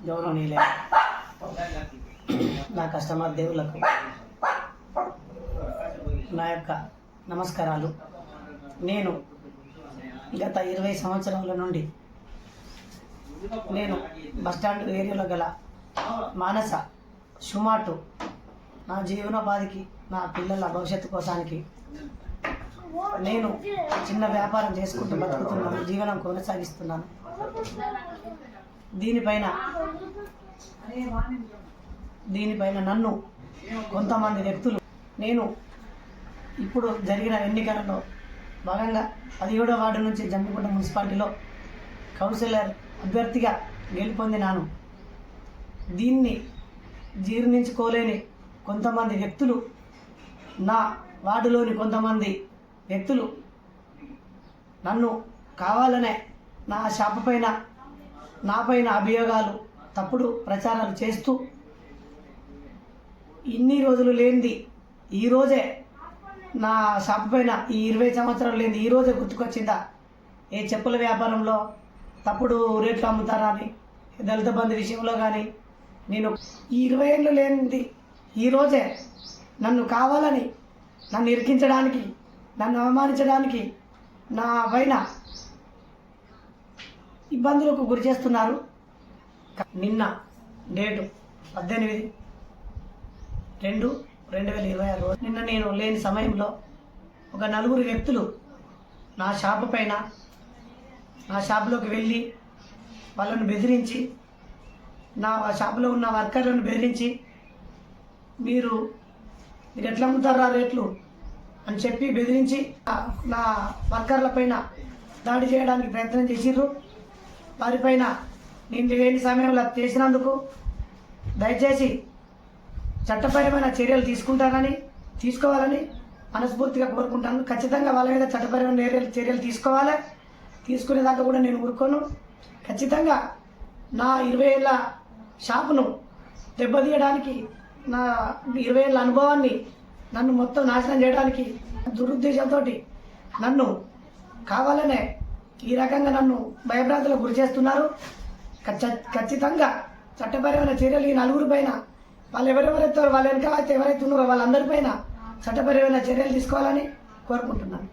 గౌరవనీయులే నా కస్టమర్ దేవులకు నా యొక్క నమస్కారాలు. నేను గత 20 సంవత్సరాల నుండి నేను బస్టాండ్ ఏరియాలో గల మానస షుమాటు నా జీవనోపాధికి, నా పిల్లల భవిష్యత్తు కోసానికి నేను చిన్న వ్యాపారం చేసుకుంటూ బతుకుతున్నాను, జీవనం కొనసాగిస్తున్నాను. దీనిపైన నన్ను కొంతమంది వ్యక్తులు, నేను ఇప్పుడు జరిగిన ఎన్నికలలో భాగంగా 17వ వార్డు నుంచి జమ్మికుంట మున్సిపాలిటీలో కౌన్సిలర్ అభ్యర్థిగా గెలుపొందినాను. దీన్ని జీర్ణించుకోలేని కొంతమంది వ్యక్తులు, నా వార్డులోని కొంతమంది వ్యక్తులు నన్ను కావాలనే నా షాపు పైన, నా పైన అభియోగాలు, తప్పుడు ప్రచారాలు చేస్తూ ఇన్ని రోజులు లేనిది ఈరోజే నా షాపు పైన ఈ 20 సంవత్సరాలు లేనిది ఈరోజే గుర్తుకొచ్చిందా? ఏ చెప్పుల వ్యాపారంలో తప్పుడు రేట్లు అమ్ముతారా అని, దళిత బంధు విషయంలో కానీ నేను ఈ 20 ఏళ్ళు లేనిది ఈరోజే నన్ను కావాలని, నన్ను ఇరికించడానికి, నన్ను అవమానించడానికి, నా పైన ఇబ్బందులకు గురి చేస్తున్నారు. నిన్న డేటు 18/2/2026 నిన్న నేను లేని సమయంలో ఒక 4 వ్యక్తులు నా షాపు పైన, నా షాపులోకి వెళ్ళి వాళ్ళను బెదిరించి, నా షాపులో ఉన్న వర్కర్లను బెదిరించి మీరు ఎట్లా అమ్ముతారా రేట్లు అని చెప్పి బెదిరించి నా వర్కర్ల పైన దాడి చేయడానికి ప్రయత్నం చేసిర్రు. వారిపైన నేను లేని సమయంలో చేసినందుకు దయచేసి చట్టపరమైన చర్యలు తీసుకోవాలని మనస్ఫూర్తిగా కోరుకుంటాను. ఖచ్చితంగా వాళ్ళ మీద చట్టపరమైన చర్యలు తీసుకోవాలి. తీసుకునేదాకా కూడా నేను ఊరుకోను. ఖచ్చితంగా నా 20 ఏళ్ళ షాపును దెబ్బతీయడానికి, నా 20 ఏళ్ళ అనుభవాన్ని నన్ను మొత్తం నాశనం చేయడానికి దురుద్దేశంతో నన్ను కావాలనే ఈ రకంగా నన్ను భయభ్రాంతులకు గురి చేస్తున్నారు. ఖచ్చితంగా చట్టపరమైన చర్యలు ఈ 4 పైన, వాళ్ళు ఎవరెవరైతే వాళ్ళ వెనకాల ఎవరైతే ఉన్నారో వాళ్ళందరిపైన చట్టపరమైన చర్యలు తీసుకోవాలని కోరుకుంటున్నాను.